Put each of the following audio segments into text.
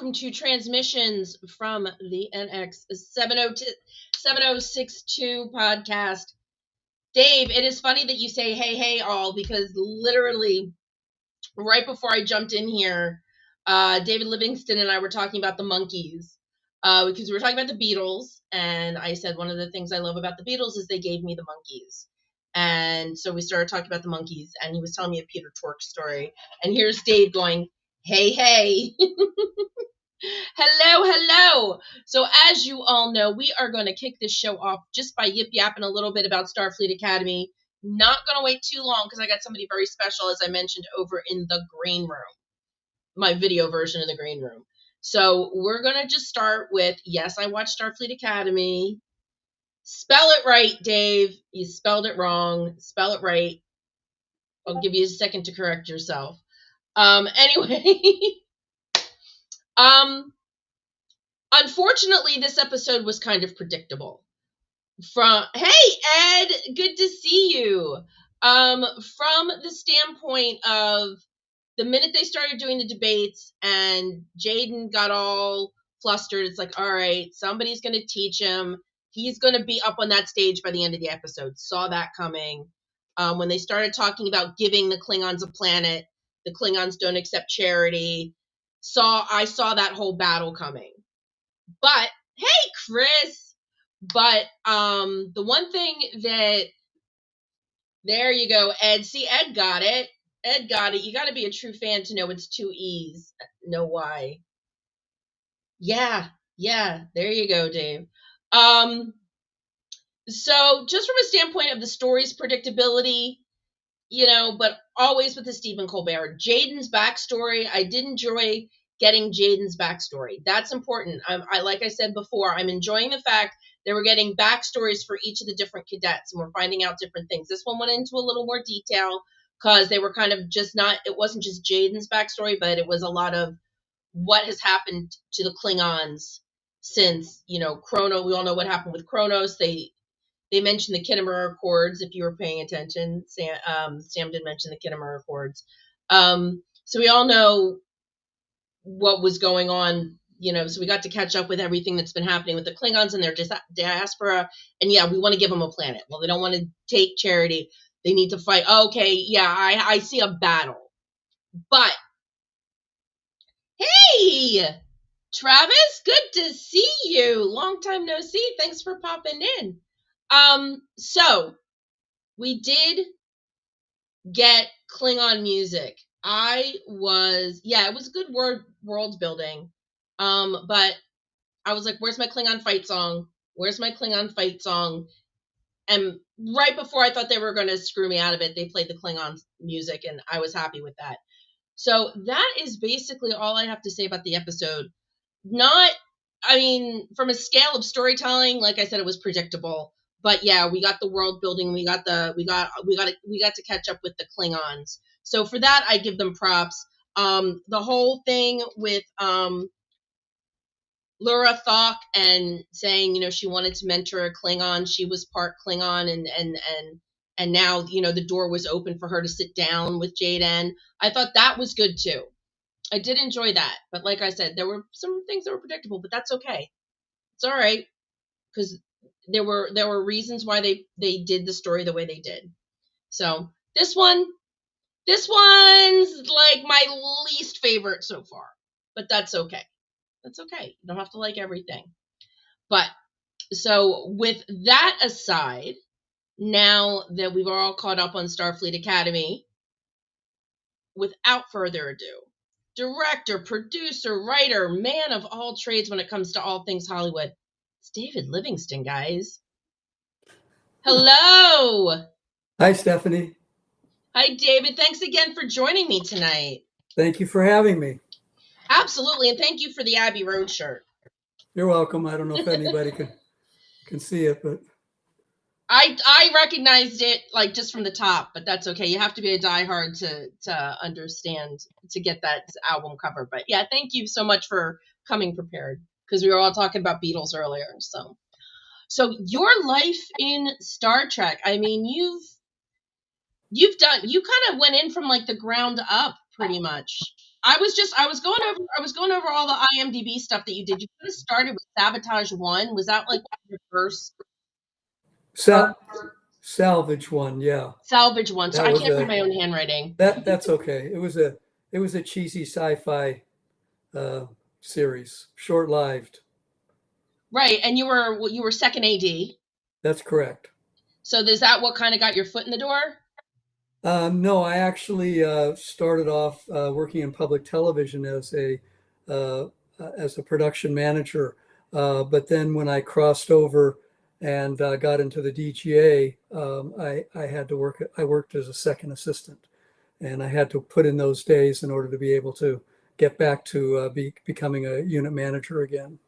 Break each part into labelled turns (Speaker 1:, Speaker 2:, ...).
Speaker 1: welcome to transmissions from the NX 7062 podcast. Dave, it is funny that you say, hey, all, because literally right before I jumped in here, David Livingston and I were talking about the Monkees, because we were talking about the Beatles, and I said one of the things I love about the Beatles is they gave me the Monkees. And so we started talking about the Monkees, and he was telling me a Peter Tork story, and here's Dave going, hey. Hello. So as you all know, we are going to kick this show off just by yip-yapping a little bit about Starfleet Academy. Not going to wait too long because I got somebody very special, as I mentioned, over in the green room, my video version of the green room. So we're going to just start with, yes, I watched Starfleet Academy. Spell it right, Dave. You spelled it wrong. Spell it right. I'll give you a second to correct yourself. Anyway. Unfortunately, this episode was kind of predictable. Hey, Ed, good to see you. From the standpoint of the minute they started doing the debates and Jaden got all flustered, it's like, all right, somebody's going to teach him. He's going to be up on that stage by the end of the episode. Saw that coming. When they started talking about giving the Klingons a planet, the Klingons don't accept charity. I saw that whole battle coming. But hey, Chris. But the one thing that there you go, Ed. See, Ed got it. Ed got it. You got to be a true fan to know it's 2 E's, no Y. Yeah. There you go, Dave. So just from a standpoint of the story's predictability, but always with the Stephen Colbert, Jaden's backstory, I did enjoy getting Jaden's backstory. That's important. Like I said before, I'm enjoying the fact that we're getting backstories for each of the different cadets, and we're finding out different things. This one went into a little more detail because they were kind of it wasn't just Jaden's backstory, but it was a lot of what has happened to the Klingons since, Kronos. We all know what happened with Kronos. They mentioned the Kittimer Accords, if you were paying attention. Sam did mention the Kittimer Accords. So we all know what was going on, so we got to catch up with everything that's been happening with the Klingons and their diaspora. And yeah, we want to give them a planet. Well, they don't want to take charity. They need to fight. Okay, yeah, I see a battle. But, hey, Travis, good to see you. Long time no see. Thanks for popping in. So we did get Klingon music. It was good world building. But I was like, where's my Klingon fight song? And right before I thought they were going to screw me out of it, they played the Klingon music, and I was happy with that. So that is basically all I have to say about the episode. From a scale of storytelling, like I said, it was predictable. But yeah, we got the world building. We got to catch up with the Klingons. So for that, I give them props. The whole thing with Laura Thok and saying, she wanted to mentor a Klingon. She was part Klingon, and now, the door was open for her to sit down with Jaden. I thought that was good too. I did enjoy that. But like I said, there were some things that were predictable, but that's okay. It's all right, because there were reasons why they did the story the way they did. So this one's like my least favorite so far, but that's okay. That's okay. You don't have to like everything. But so with that aside, now that we've all caught up on Starfleet Academy, without further ado, director, producer, writer, man of all trades when it comes to all things Hollywood, it's David Livingston, guys. Hello.
Speaker 2: Hi, Stephanie.
Speaker 1: Hi, David. Thanks again for joining me tonight.
Speaker 2: Thank you for having me.
Speaker 1: Absolutely, and thank you for the Abbey Road shirt.
Speaker 2: You're welcome. I don't know if anybody can see it, but
Speaker 1: I recognized it like just from the top, but that's okay. You have to be a diehard to understand, to get that album cover. But yeah, thank you so much for coming prepared, because we were all talking about Beatles earlier. So your life in Star Trek, I mean, you kind of went in from like the ground up pretty much. I was going over all the IMDb stuff that you did. You could have started with Sabotage One. Was that like your first
Speaker 2: Sal- Salvage one, yeah.
Speaker 1: Salvage One? So
Speaker 2: That
Speaker 1: I
Speaker 2: was
Speaker 1: can't read
Speaker 2: a
Speaker 1: my own handwriting.
Speaker 2: that's okay. It was a cheesy sci-fi uh, series, short-lived.
Speaker 1: Right, and you were second AD.
Speaker 2: That's correct.
Speaker 1: So is that what kind of got your foot in the door?
Speaker 2: No, I actually started off working in public television uh, as a production manager. But then when I crossed over and got into the DGA, I had to work. I worked as a second assistant, and I had to put in those days in order to be able to get back to becoming a unit manager again.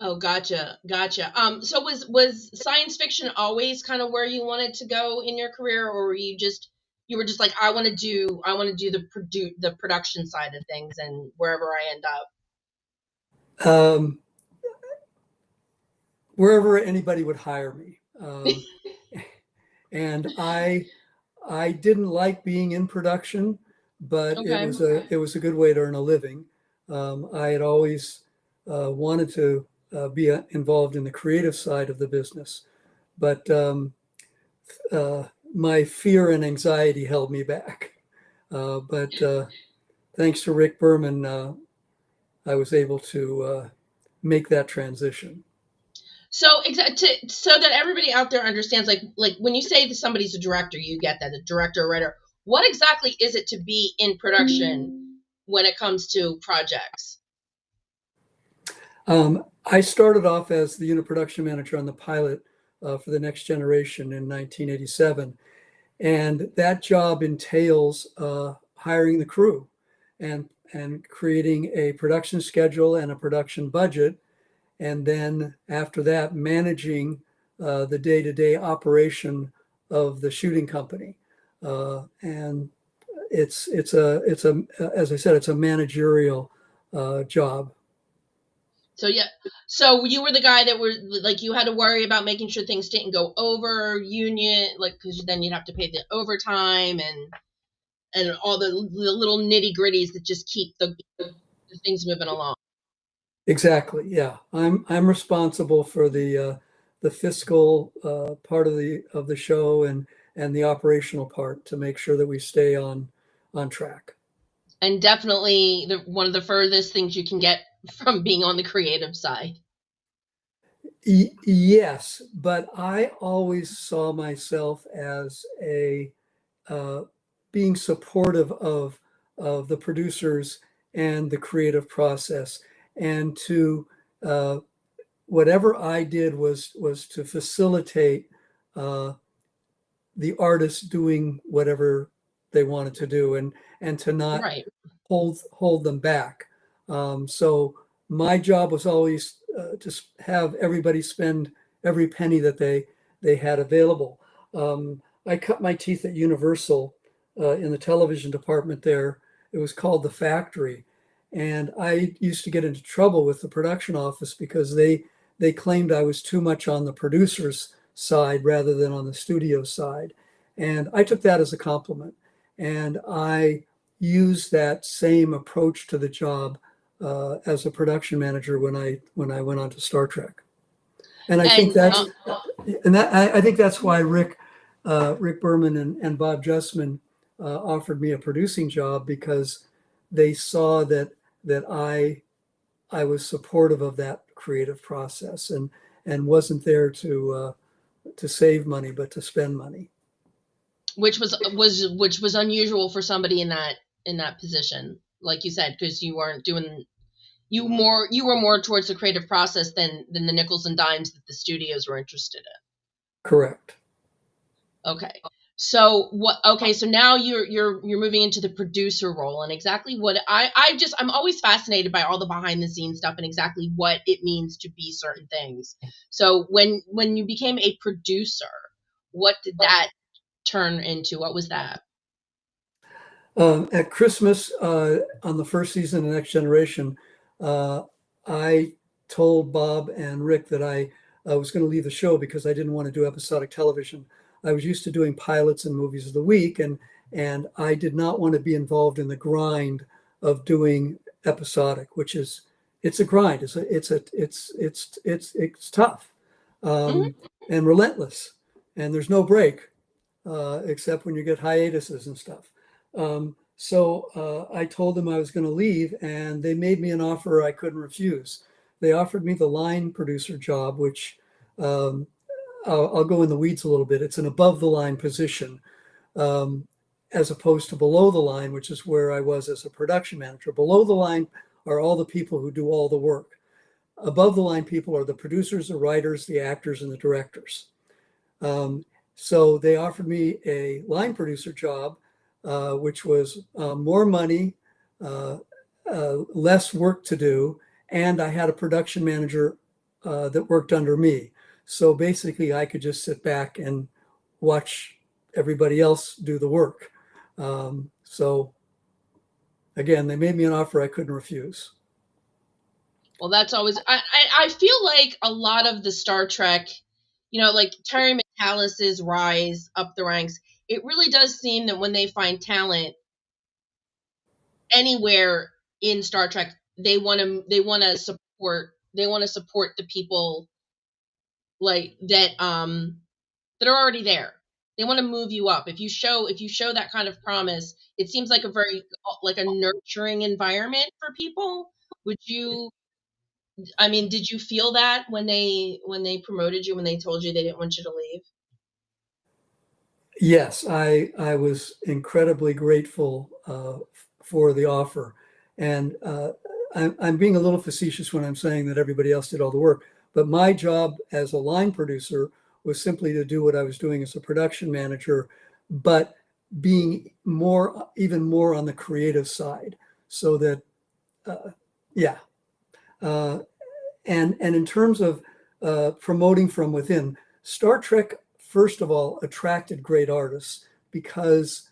Speaker 1: Oh, gotcha, gotcha. So was science fiction always kind of where you wanted to go in your career, or you were just like, I want to do the production side of things, and wherever I end up.
Speaker 2: Um, Wherever anybody would hire me. And I didn't like being in production, but
Speaker 1: Okay.
Speaker 2: it was a good way to earn a living. I had always wanted to be involved in the creative side of the business, but uh, my fear and anxiety held me back. But thanks to Rick Berman, I was able to make that transition.
Speaker 1: So so that everybody out there understands, like when you say that somebody's a director, you get that, a director or writer. What exactly is it to be in production when it comes to projects?
Speaker 2: I started off as the unit production manager on the pilot for the Next Generation in 1987. And that job entails hiring the crew and creating a production schedule and a production budget. And then after that, managing the day-to-day operation of the shooting company. And it's a as I said, it's a managerial job.
Speaker 1: So yeah, so you were the guy that were like you had to worry about making sure things didn't go over union, like because then you'd have to pay the overtime and all the little nitty gritties that just keep the things moving along.
Speaker 2: Exactly. Yeah, I'm responsible for the fiscal part of the show and the operational part to make sure that we stay on track.
Speaker 1: And definitely one of the furthest things you can get from being on the creative side.
Speaker 2: Yes, but I always saw myself as a uh, being supportive of the producers and the creative process, and to whatever I did was to facilitate uh, the artists doing whatever they wanted to do, and to not
Speaker 1: Right.
Speaker 2: hold them back. So my job was always to have everybody spend every penny that they had available. I cut my teeth at Universal in the television department there. It was called The Factory. And I used to get into trouble with the production office because they claimed I was too much on the producer's side rather than on the studio side. And I took that as a compliment. And I used that same approach to the job as a production manager when I went on to Star Trek. And I think
Speaker 1: And
Speaker 2: that's and that I think that's why Rick Berman and Bob Justman offered me a producing job, because they saw that I was supportive of that creative process and wasn't there to save money but to spend money.
Speaker 1: which was unusual for somebody in that position, like you said, because you weren't doing you were more towards the creative process than the nickels and dimes that the studios were interested
Speaker 2: Correct.
Speaker 1: in. Okay. So what? Okay, so now you're moving into the producer role, and exactly what I'm always fascinated by all the behind the scenes stuff and exactly what it means to be certain things. So when you became a producer, what did that turn into? What was that?
Speaker 2: At Christmas, on the first season of Next Generation, uh, I told Bob and Rick that I was going to leave the show because I didn't want to do episodic television. I was used to doing pilots and movies of the week, and I did not want to be involved in the grind of doing episodic, which is, it's a grind. It's tough,
Speaker 1: Mhm.
Speaker 2: and relentless, and there's no break, except when you get hiatuses and stuff. So I told them I was going to leave, and they made me an offer I couldn't refuse. They offered me the line producer job, which, um, I'll go in the weeds a little bit. It's an above the line position, um, as opposed to below the line, which is where I was as a production manager. Below the line are all the people who do all the work. Above the line people are the producers, the writers, the actors, and the directors. Um, so they offered me a line producer job, which was more money, uh, less work to do, and I had a production manager that worked under me. So basically, I could just sit back and watch everybody else do the work. So again, they made me an offer I couldn't refuse.
Speaker 1: Well, that's always, I feel like a lot of the Star Trek, like Terry McAllis's rise up the ranks, it really does seem that when they find talent anywhere in Star Trek, they want to support the people like that are already there. They want to move you up. If you show that kind of promise, it seems like a very like a nurturing environment for people. Would you I mean, did you feel that when they promoted you, when they told you they didn't want you to leave?
Speaker 2: Yes, I was incredibly grateful for the offer, and I'm being a little facetious when I'm saying that everybody else did all the work. But my job as a line producer was simply to do what I was doing as a production manager, but being even more on the creative side, so that yeah. Uh, and in terms of promoting from within, Star Trek, first of all, attracted great artists because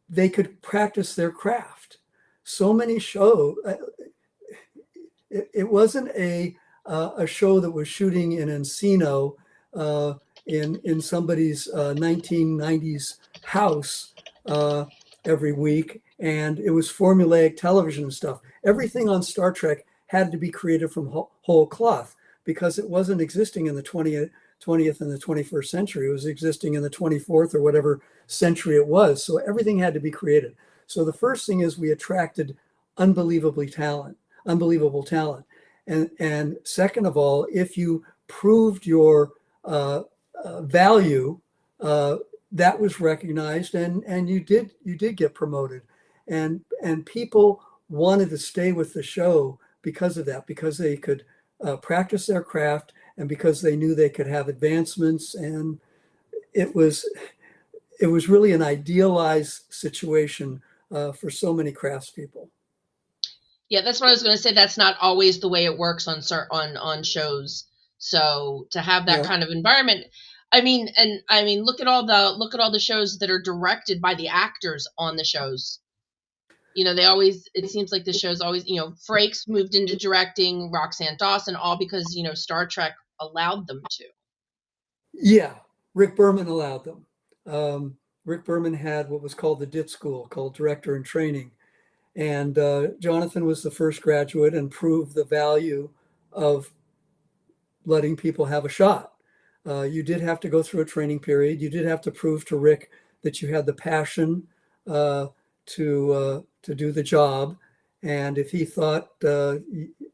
Speaker 2: they could practice their craft. So many shows. It wasn't a show that was shooting in Encino, uh, in somebody's 1990s house, uh, every week, and it was formulaic television and stuff. Everything on Star Trek had to be created from whole cloth because it wasn't existing in the 20th and the 21st century. It was existing in the 24th or whatever century it was. So everything had to be created. So the first thing is we attracted unbelievably talent unbelievable talent. And second of all, if you proved your value, uh, that was recognized, and you did get promoted, and people wanted to stay with the show because of that, because they could practice their craft, and because they knew they could have advancements, and it was it was really an idealized situation for so many craftspeople.
Speaker 1: Yeah, that's what I was going to say. That's not always the way it works on shows. So to have that
Speaker 2: Yeah.
Speaker 1: kind of environment, I mean, look at all the shows that are directed by the actors on the shows. They always it seems like the shows always, Frakes moved into directing, Roxanne Dawson, all because Star Trek allowed them to.
Speaker 2: Yeah, Rick Berman allowed them. Rick Berman had what was called the DIT school, called Director in Training. And Jonathan was the first graduate and proved the value of letting people have a shot. You did have to go through a training period. You did have to prove to Rick that you had the passion uh, to do the job. And if he thought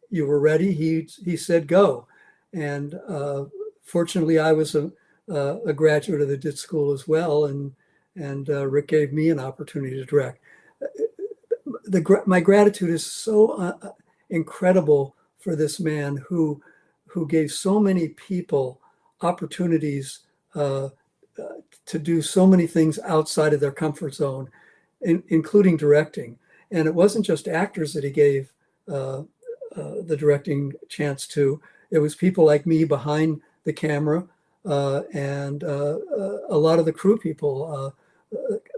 Speaker 2: you were ready, he said go. And fortunately, I was a graduate of the DIT school as well, and Rick gave me an opportunity to direct. My gratitude is so incredible for this man who gave so many people opportunities to do so many things outside of their comfort zone, including directing. And it wasn't just actors that he gave uh, the directing chance to. It was people like me behind the camera, and a lot of the crew people,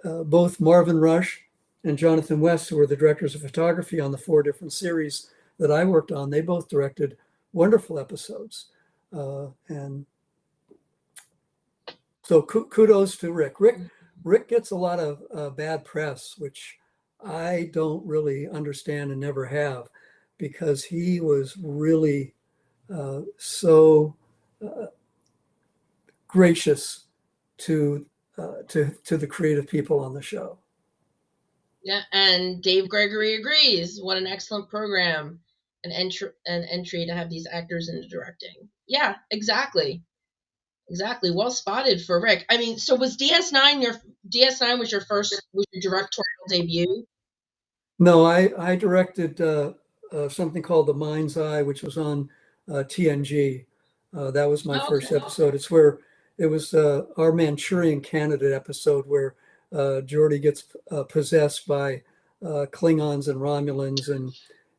Speaker 2: both Marvin Rush and Jonathan West, who were the directors of photography on the 4 different series that I worked on. They both directed wonderful episodes. And so kudos to Rick. Rick gets a lot of bad press, which I don't really understand and never have, because he was really so gracious to to the creative people on the show.
Speaker 1: Yeah, and Dave Gregory agrees. What an excellent program, an entry to have these actors into directing. Yeah, exactly. Exactly. Well spotted for Rick. I mean, so was DS9 was your directorial debut?
Speaker 2: No, I directed something called The Mind's Eye, which was on TNG. That was my
Speaker 1: Oh,
Speaker 2: first
Speaker 1: okay.
Speaker 2: episode. It's where it was our Manchurian Candidate episode where Geordi gets possessed by Klingons and Romulans,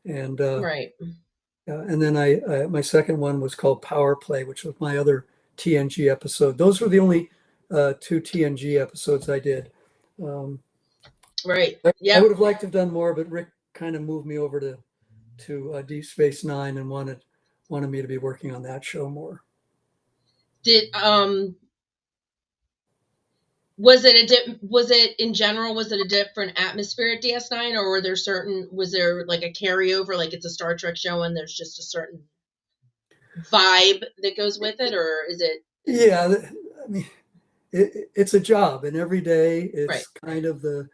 Speaker 2: and
Speaker 1: Right.
Speaker 2: and then I my second one was called Power Play, which was my other TNG episode. Those were the only two TNG episodes I did. Um,
Speaker 1: Right.
Speaker 2: I
Speaker 1: Yep.
Speaker 2: would have liked to have done more, but Rick kind of moved me over to Deep Space Nine and wanted me to be working on that show more.
Speaker 1: Did was it was it in general, was it a different atmosphere at DS9, or was there like a carryover, like it's a Star Trek show and there's just a certain vibe that goes with it, or is it
Speaker 2: Yeah, I mean, it's a job, and every day
Speaker 1: right?
Speaker 2: it's kind of the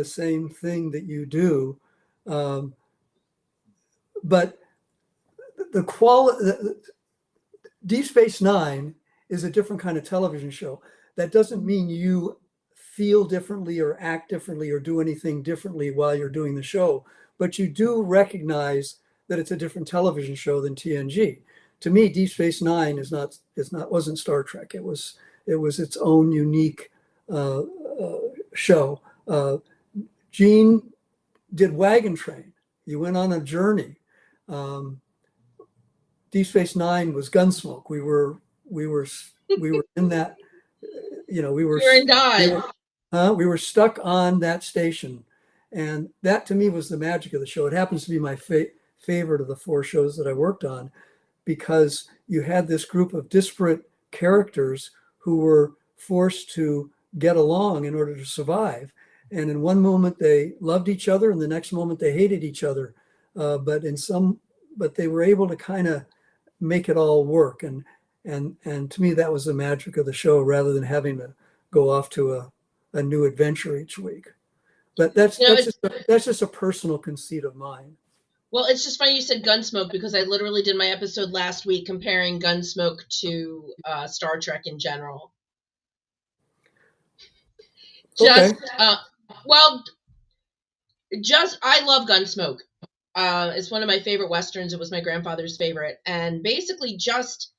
Speaker 2: same thing that you do. Um, but the quality, Deep Space Nine is a different kind of television show. That doesn't mean you feel differently or act differently or do anything differently while you're doing the show, but you do recognize that it's a different television show than TNG. To me, Deep Space Nine wasn't Star Trek. It was its own unique show. Gene did Wagon Train. You went on a journey. Um, Deep Space Nine was Gunsmoke. We were we were in that. We were
Speaker 1: You're in
Speaker 2: we
Speaker 1: Dodge.
Speaker 2: were we were stuck on that station, and that to me was the magic of the show. It happens to be my favorite of the four shows that I worked on, because you had this group of disparate characters who were forced to get along in order to survive. And in one moment they loved each other, and the next moment they hated each other. But they were able to kind of make it all work. And to me, that was the magic of the show, rather than having to go off to a new adventure each week. But
Speaker 1: You know,
Speaker 2: that's just a personal conceit of mine.
Speaker 1: well, it's just funny you said Gunsmoke because I literally did my episode last week comparing Gunsmoke to Star Trek in general.
Speaker 2: Okay.
Speaker 1: Just, well, just I love Gunsmoke. It's one of my favorite westerns. It was my grandfather's favorite, and basically, just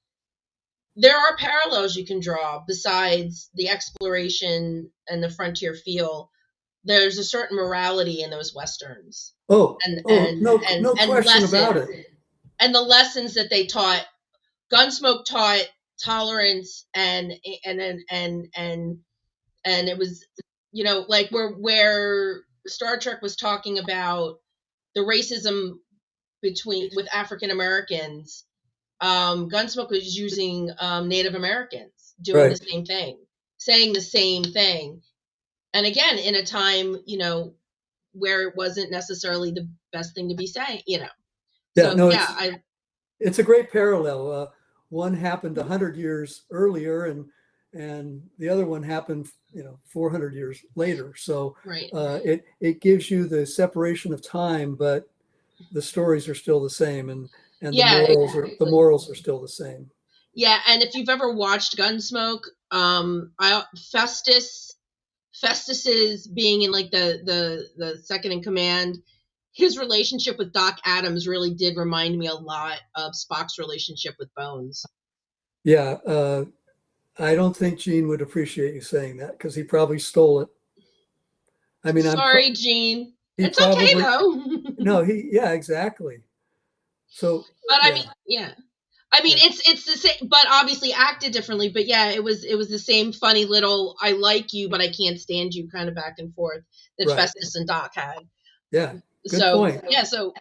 Speaker 1: there are parallels you can draw besides the exploration and the frontier feel. There's a certain morality in those westerns, and
Speaker 2: Oh, no
Speaker 1: and
Speaker 2: question about
Speaker 1: lessons,
Speaker 2: it.
Speaker 1: and the lessons that they taught. Gunsmoke taught tolerance, and it was, like where Star Trek was talking about the racism between with African Americans. Gunsmoke was using Native Americans doing the
Speaker 2: Right.
Speaker 1: same thing, saying the same thing, and again in a time where it wasn't necessarily the best thing to be saying.
Speaker 2: Yeah,
Speaker 1: So
Speaker 2: no,
Speaker 1: yeah, I
Speaker 2: it's a great parallel. One happened 100 years earlier, and the other one happened 400 years later. So
Speaker 1: right.
Speaker 2: it gives you the separation of time, but the stories are still the same, and
Speaker 1: Yeah,
Speaker 2: the
Speaker 1: exactly.
Speaker 2: morals are still the same.
Speaker 1: Yeah, and if you've ever watched Gunsmoke, I Festus's being in like the second in command, his relationship with Doc Adams really did remind me a lot of Spock's relationship with Bones.
Speaker 2: Yeah, I don't think Gene would appreciate you saying that, because he probably stole it. I mean,
Speaker 1: Sorry, Gene.
Speaker 2: he
Speaker 1: It's okay
Speaker 2: probably
Speaker 1: though.
Speaker 2: no, yeah, exactly. So
Speaker 1: But I mean,
Speaker 2: yeah,
Speaker 1: yeah. I mean,
Speaker 2: yeah,
Speaker 1: it's the same, but obviously acted differently. But yeah, it was the same funny little "I like you, but I can't stand you" kind of back and forth that
Speaker 2: right,
Speaker 1: Festus and Doc had.
Speaker 2: yeah, good
Speaker 1: So
Speaker 2: point.
Speaker 1: yeah, so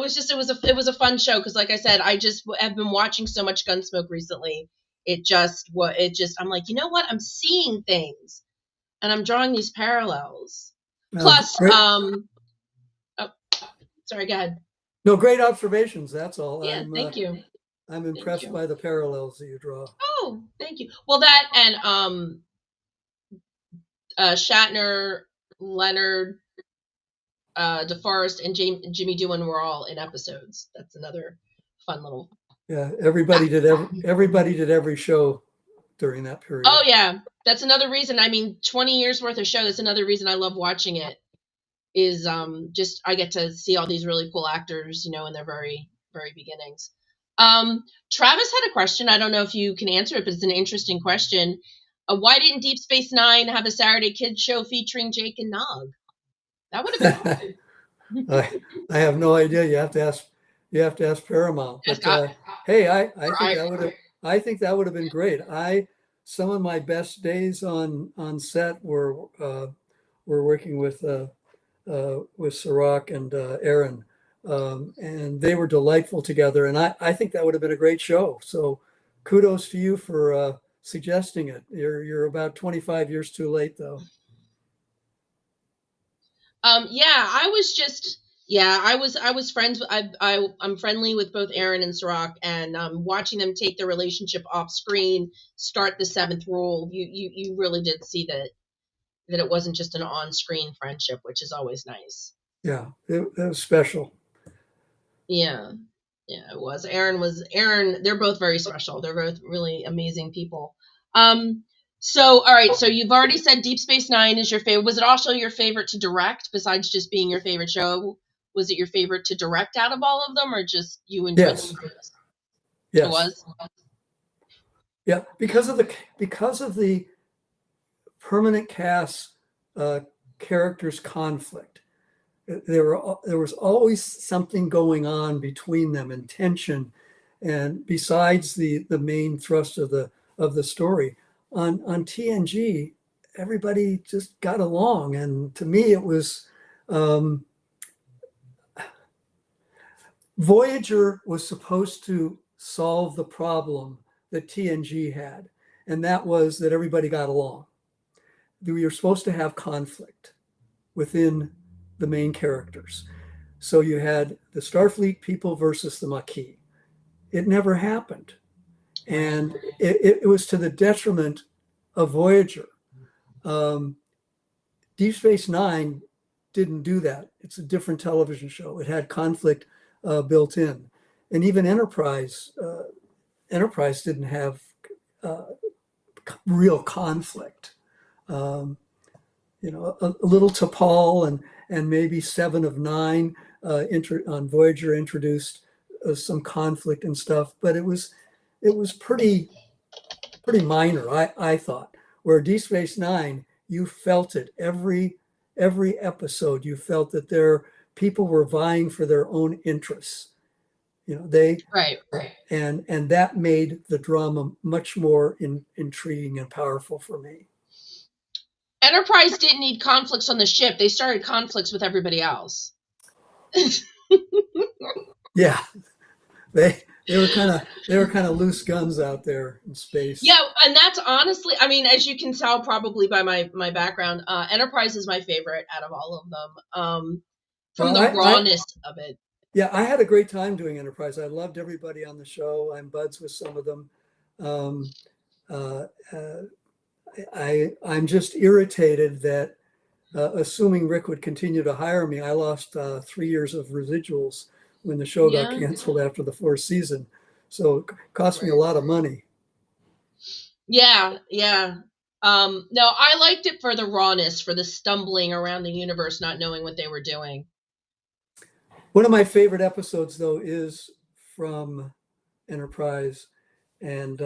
Speaker 1: it was a fun show because, like I said, I just have been watching so much Gunsmoke recently. I'm like, you know what? I'm seeing things and I'm drawing these parallels. Plus,
Speaker 2: Great.
Speaker 1: oh, sorry, go ahead.
Speaker 2: No, great observations. That's all.
Speaker 1: Yeah, thank you.
Speaker 2: I'm
Speaker 1: Thank
Speaker 2: impressed
Speaker 1: you.
Speaker 2: by the parallels that you draw.
Speaker 1: Oh, thank you. Well, that and Shatner, Leonard, DeForest, and Jimmy Doohan were all in episodes. That's another fun little.
Speaker 2: Yeah, everybody did every show during that period.
Speaker 1: Oh yeah, that's another reason. I mean, 20 years worth of show. That's another reason I love watching it. Is just I get to see all these really cool actors, you know, in their very very beginnings. Travis had a question. I don't know if you can answer it, but it's an interesting question. Why didn't Deep Space Nine have a Saturday Kids show featuring Jake and Nog? That would have been cool.
Speaker 2: I have no idea. You have to ask Paramount. But hey, I think that would have been great. Some of my best days on set were working with Sirach and Aaron, and they were delightful together. And I think that would have been a great show. So kudos to you for suggesting it. You're about 25 years too late, though.
Speaker 1: I was friends with I'm friendly with both Aaron and Sirach, and watching them take their relationship off screen, start the seventh rule, you really did see that it wasn't just an on-screen friendship, which is always nice.
Speaker 2: Yeah, it was special.
Speaker 1: Yeah. Yeah, it was. Aaron, they're both very special. They're both really amazing people. So all right, so you've already said Deep Space Nine is your favorite. Was it also your favorite to direct besides just being your favorite show? Was it your favorite to direct out of all of them, or just you enjoyed
Speaker 2: Yes.
Speaker 1: them?
Speaker 2: Yes.
Speaker 1: It was?
Speaker 2: Yeah, because of the permanent cast characters conflict. There was always something going on between them and tension, and besides the main thrust of the story on TNG, everybody just got along, and to me it was Voyager was supposed to solve the problem that TNG had, and that was that everybody got along. We were supposed to have conflict within the main characters. So you had the Starfleet people versus the Maquis. It never happened. And it was to the detriment of Voyager. Deep Space Nine didn't do that. It's a different television show. It had conflict built in. And even Enterprise didn't have real conflict. A little T'Pol and maybe Seven of Nine on Voyager introduced some conflict and stuff, but it was pretty minor, I thought. Where Deep Space Nine, you felt it every episode. You felt that people were vying for their own interests.
Speaker 1: Right.
Speaker 2: And that made the drama much more intriguing and powerful for me.
Speaker 1: Enterprise didn't need conflicts on the ship. They started conflicts with everybody else.
Speaker 2: Yeah, they were kind of loose guns out there in space.
Speaker 1: Yeah, and that's honestly, I mean, as you can tell probably by my background, Enterprise is my favorite out of all of them. From the rawness of it.
Speaker 2: Yeah, I had a great time doing Enterprise. I loved everybody on the show. I'm buds with some of them. I'm just irritated that, assuming Rick would continue to hire me, I lost 3 years of residuals when the show got canceled after the 4th season. So it cost me a lot of money.
Speaker 1: Yeah. No, I liked it for the rawness, for the stumbling around the universe, not knowing what they were doing.
Speaker 2: One of my favorite episodes, though, is from Enterprise, and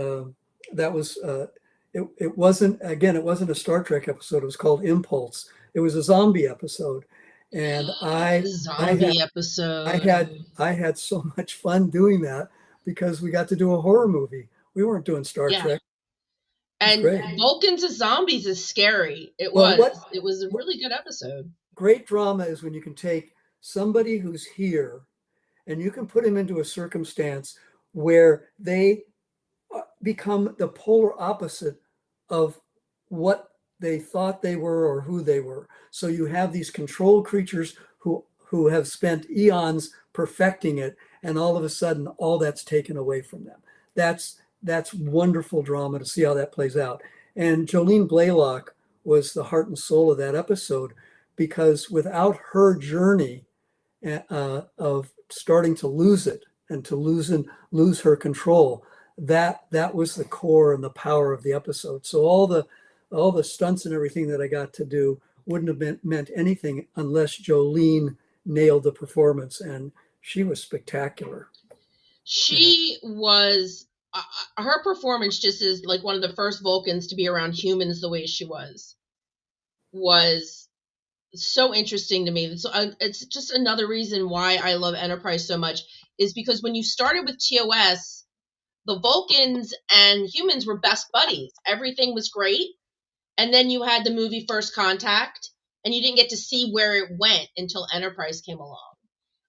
Speaker 2: that was it wasn't a Star Trek episode. It was called Impulse. It was a zombie episode, and I had so much fun doing that because we got to do a horror movie. We weren't doing Star Trek.
Speaker 1: And Vulcans as zombies is scary. It was a really good episode.
Speaker 2: Great drama is when you can take somebody who's here and you can put them into a circumstance where they become the polar opposite of what they thought they were or who they were. So you have these control creatures who have spent eons perfecting it, and all of a sudden all that's taken away from them. That's wonderful drama to see how that plays out. And Jolene Blaylock was the heart and soul of that episode, because without her journey of starting to lose it and to lose her control, that was the core and the power of the episode. So all the stunts and everything that I got to do wouldn't have meant anything unless Jolene nailed the performance, and she was spectacular.
Speaker 1: She was her performance, just as like one of the first Vulcans to be around humans the way she was so interesting to me. So it's just another reason why I love Enterprise so much, is because when you started with TOS, the Vulcans and humans were best buddies. Everything was great. And then you had the movie First Contact, and you didn't get to see where it went until Enterprise came along.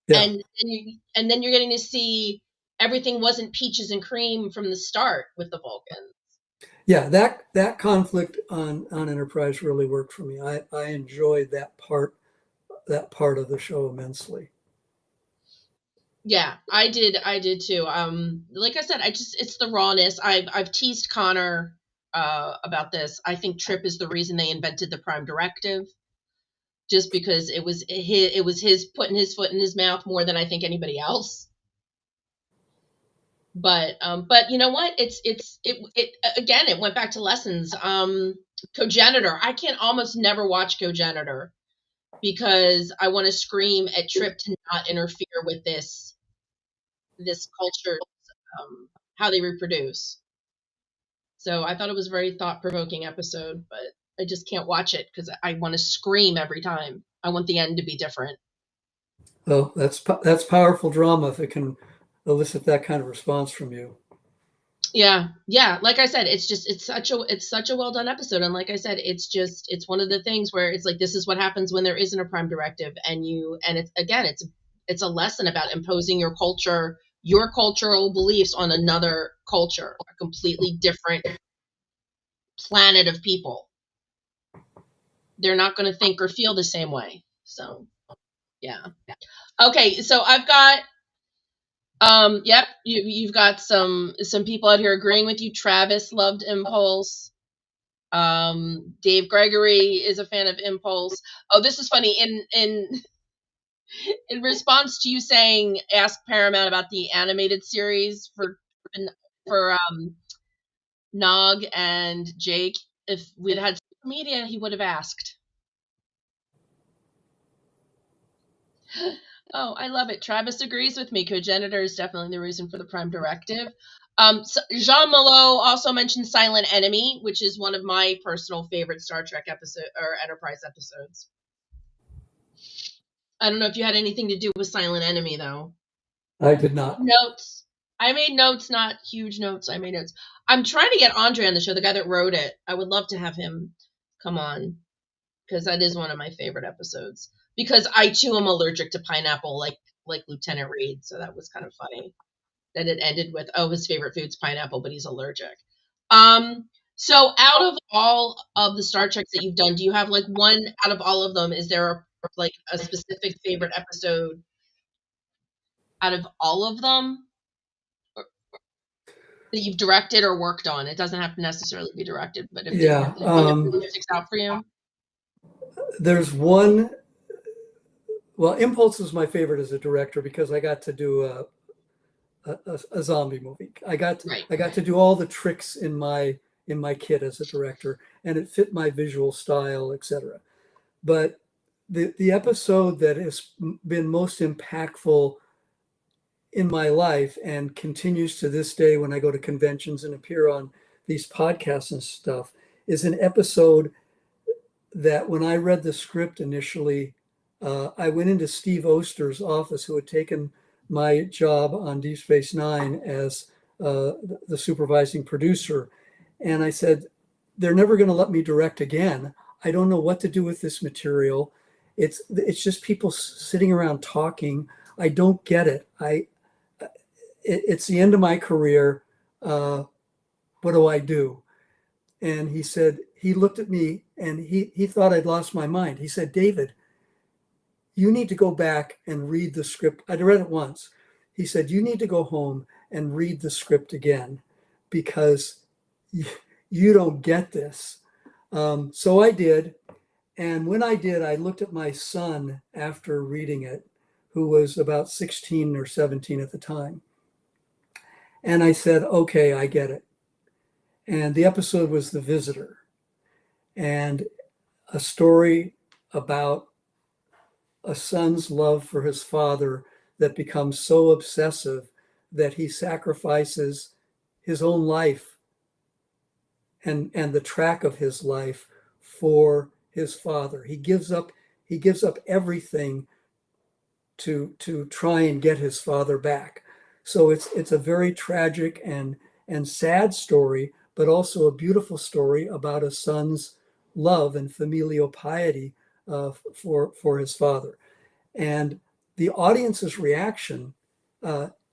Speaker 2: Yeah.
Speaker 1: And then you're getting to see everything wasn't peaches and cream from the start with the Vulcans.
Speaker 2: Yeah, that conflict on Enterprise really worked for me. I enjoyed that part of the show immensely.
Speaker 1: Yeah, I did too. Like I said, it's the rawness. I've teased Connor about this. I think Trip is the reason they invented the Prime Directive, just because it was his putting his foot in his mouth more than I think anybody else. But you know what? It again. It went back to lessons. Cogenitor. I can almost never watch Cogenitor because I want to scream at Trip to not interfere with this culture, how they reproduce. So I thought it was a very thought-provoking episode, but I just can't watch it because I want to scream every time. I want the end to be different.
Speaker 2: Well, that's powerful drama if it can elicit that kind of response from you.
Speaker 1: Yeah, yeah. Like I said, it's such a well done episode, and like I said, it's one of the things where it's like, this is what happens when there isn't a Prime Directive, and it's a lesson about imposing your cultural beliefs on another culture, a completely different planet of people. They're not going to think or feel the same way. So, yeah. Okay, so I've got yep, you've got some people out here agreeing with you. Travis loved Impulse. Dave Gregory is a fan of Impulse. Oh, this is funny. In response to you saying, ask Paramount about the animated series for Nog and Jake. If we'd had social media, he would have asked. Oh, I love it. Travis agrees with me. Cogenitor is definitely the reason for the Prime Directive. So Jean Malot also mentioned Silent Enemy, which is one of my personal favorite Star Trek episode or Enterprise episodes. I don't know if you had anything to do with Silent Enemy, though.
Speaker 2: I did not.
Speaker 1: Notes. I made notes, not huge notes. I made notes. I'm trying to get Andre on the show, the guy that wrote it. I would love to have him come on, because that is one of my favorite episodes. Because I too am allergic to pineapple, like Lieutenant Reed. So that was kind of funny that it ended with, oh, his favorite food's pineapple, but he's allergic. So out of all of the Star Treks that you've done, do you have like one out of all of them? Is there like a specific favorite episode out of all of them that you've directed or worked on? It doesn't have to necessarily be directed, but if you have one that really sticks out for you.
Speaker 2: There's one. Well, Impulse is my favorite as a director because I got to do a zombie movie. I got to do all the tricks in my kit as a director, and it fit my visual style, etc. But the episode that has been most impactful in my life and continues to this day when I go to conventions and appear on these podcasts and stuff is an episode that when I read the script initially, I went into Steve Oster's office, who had taken my job on Deep Space Nine as the supervising producer. And I said, they're never going to let me direct again. I don't know what to do with this material. It's just people sitting around talking. I don't get it. It's the end of my career. What do I do? And he said, he looked at me and he thought I'd lost my mind. He said, David, you need to go back and read the script. I'd read it once. He said, you need to go home and read the script again because you don't get this. So I did. And when I did, I looked at my son after reading it, who was about 16 or 17 at the time. And I said, okay, I get it. And the episode was The Visitor, and a story about a son's love for his father that becomes so obsessive that he sacrifices his own life and the track of his life for his father. He gives up everything to try and get his father back. So it's a very tragic and sad story, but also a beautiful story about a son's love and filial piety for his father. And the audience's reaction,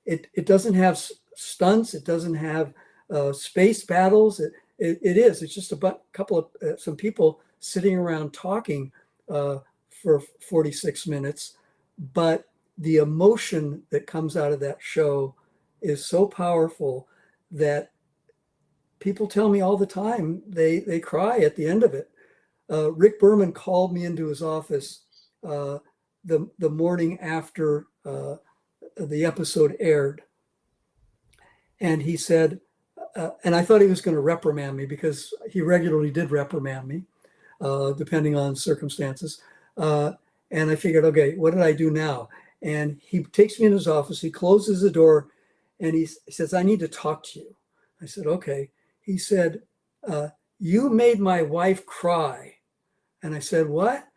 Speaker 2: it doesn't have stunts, it doesn't have space battles. It's just a couple of some people sitting around talking for 46 minutes, but the emotion that comes out of that show is so powerful that people tell me all the time they cry at the end of it. Rick Berman called me into his office the morning after the episode aired, and he said, and I thought he was going to reprimand me because he regularly did reprimand me, depending on circumstances. And I figured, okay, what did I do now? And he takes me in his office, he closes the door, and he says, I need to talk to you. I said, okay. He said, you made my wife cry. And I said, what?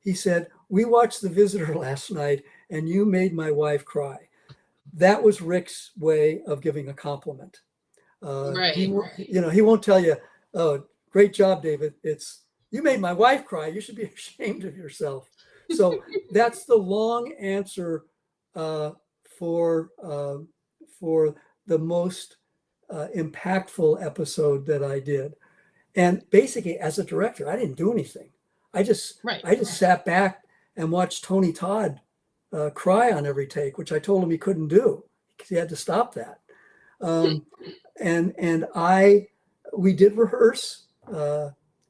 Speaker 2: He said, we watched The Visitor last night, and you made my wife cry. That was Rick's way of giving a compliment.
Speaker 1: Right.
Speaker 2: He won't tell you, oh, great job, David. It's, you made my wife cry. You should be ashamed of yourself. So that's the long answer for the most impactful episode that I did. And basically, as a director, I didn't do anything. I just sat back and watched Tony Todd cry on every take, which I told him he couldn't do because he had to stop that. We did rehearse,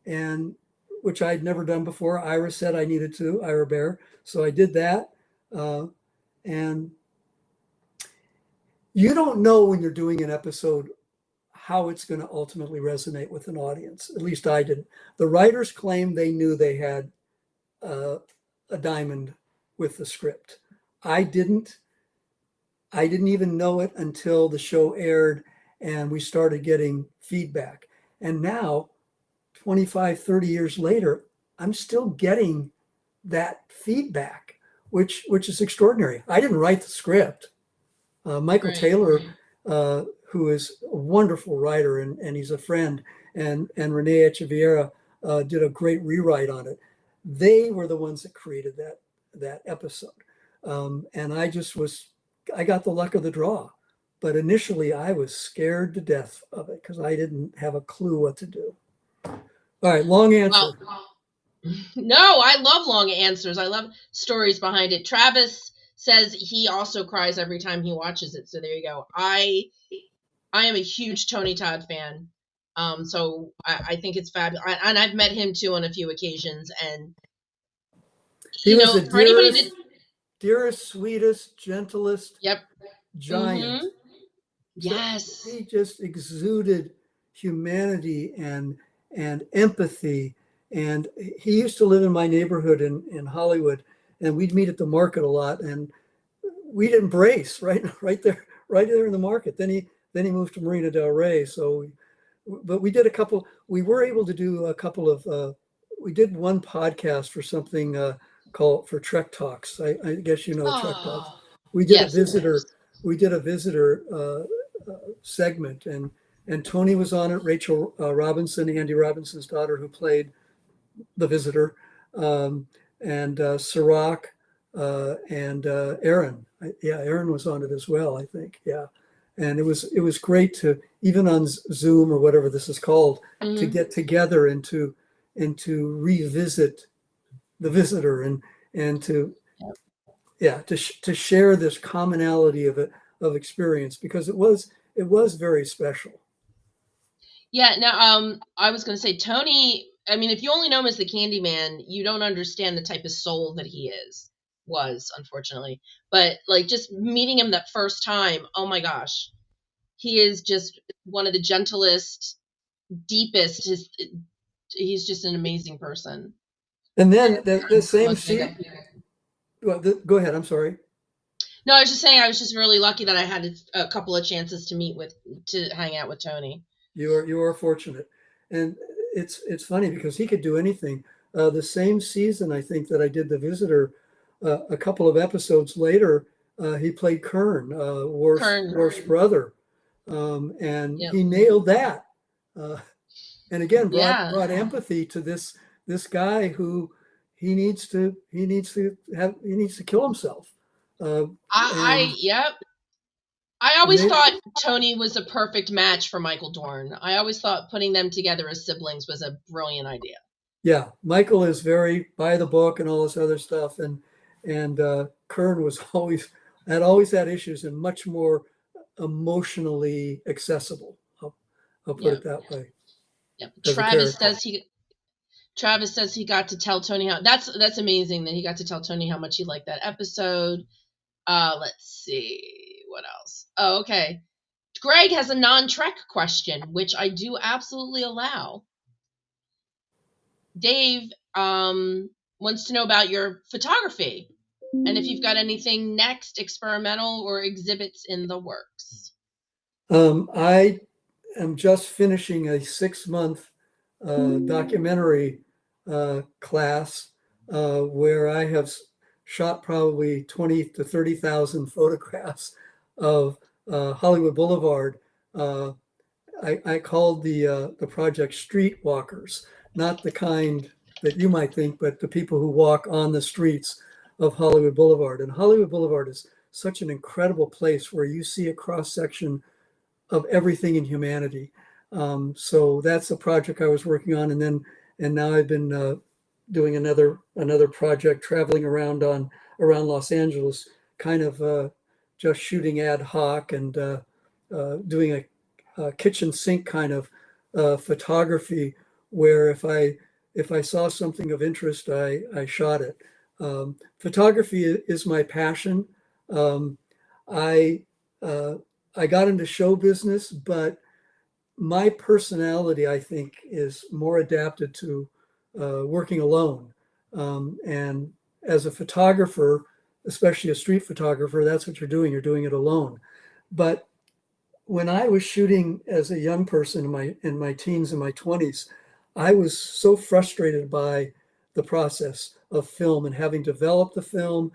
Speaker 2: and which I'd never done before. Ira said I needed to, Ira Bear. So I did that. And you don't know when you're doing an episode how it's going to ultimately resonate with an audience. At least I didn't. The writers claimed they knew they had a diamond with the script. I didn't even know it until the show aired and we started getting feedback. And now, 25, 30 years later, I'm still getting that feedback, which is extraordinary. I didn't write the script. Michael Taylor, who is a wonderful writer and he's a friend, and Renee Echeverria did a great rewrite on it. They were the ones that created that episode. And I got the luck of the draw. But initially I was scared to death of it because I didn't have a clue what to do. All right, long answer.
Speaker 1: No, I love long answers. I love stories behind it. Travis says he also cries every time he watches it. So there you go. I am a huge Tony Todd fan. So I think it's fabulous. And I've met him too on a few occasions. And
Speaker 2: he was the dearest, sweetest, gentlest giant.
Speaker 1: Mm-hmm. Yes.
Speaker 2: He just exuded humanity and empathy. And he used to live in my neighborhood in Hollywood, and we'd meet at the market a lot, and we'd embrace right there in the market. Then he moved to Marina Del Rey. But we did we were able to do a couple of, we did one podcast for something called for Trek Talks. I guess you know Trek Talks. We did a visitor segment, and Tony was on it, Rachel Robinson, Andy Robinson's daughter, who played the visitor, and Sirach, and Aaron. Aaron was on it as well, I think. Yeah. And it was great to even on Zoom or whatever this is called, to
Speaker 1: Mm-hmm.
Speaker 2: get together and to revisit the visitor and to
Speaker 1: Yep.
Speaker 2: yeah to share this commonality of experience, because it was very special.
Speaker 1: Yeah. Now, I was going to say Tony. I mean, if you only know him as the Candyman, you don't understand the type of soul that he was unfortunately. But like just meeting him that first time, oh my gosh, he is just one of the gentlest, deepest. He's just an amazing person.
Speaker 2: And then the same
Speaker 1: Okay.
Speaker 2: seat. Well, go ahead. I'm sorry.
Speaker 1: No, I was just saying I was just really lucky that I had a couple of chances to hang out with Tony.
Speaker 2: You are fortunate, and it's funny because he could do anything. The same season, I think, that I did The Visitor, a couple of episodes later, he played Kern,
Speaker 1: Kern.
Speaker 2: Worf's brother, and
Speaker 1: Yep.
Speaker 2: he nailed that. And again, brought
Speaker 1: Yeah.
Speaker 2: brought empathy to this guy who he needs to kill himself. Uh, and
Speaker 1: Yep. I
Speaker 2: and
Speaker 1: always
Speaker 2: they
Speaker 1: thought Tony was a perfect match for Michael Dorn. I always thought putting them together as siblings was a brilliant idea.
Speaker 2: Yeah, Michael is very by the book and all this other stuff, and Kern was always had issues and much more emotionally accessible. I'll put
Speaker 1: Yeah.
Speaker 2: it that way
Speaker 1: Yep.
Speaker 2: as a character.
Speaker 1: Travis says he got to tell Tony how that's amazing that he got to tell Tony how much he liked that episode. Let's see what else. Oh, okay. Greg has a non-Trek question, which I do absolutely allow. Dave wants to know about your photography and if you've got anything next, experimental or exhibits in the works.
Speaker 2: I am just finishing a 6-month documentary class where I have shot probably 20 to 30,000 photographs of Hollywood Boulevard. Uh, I called the project Streetwalkers, not the kind that you might think, but the people who walk on the streets of Hollywood Boulevard. And Hollywood Boulevard is such an incredible place where you see a cross section of everything in humanity. So that's a project I was working on, and now I've been doing another project, traveling around Los Angeles, kind of just shooting ad hoc and doing a kitchen sink kind of photography, where if I saw something of interest, I shot it. Photography is my passion. Um, I uh, I got into show business, but my personality, I think, is more adapted to working alone. And as a photographer, especially a street photographer, that's what you're doing. You're doing it alone. But when I was shooting as a young person in my teens and my 20s, I was so frustrated by the process of film and having developed the film,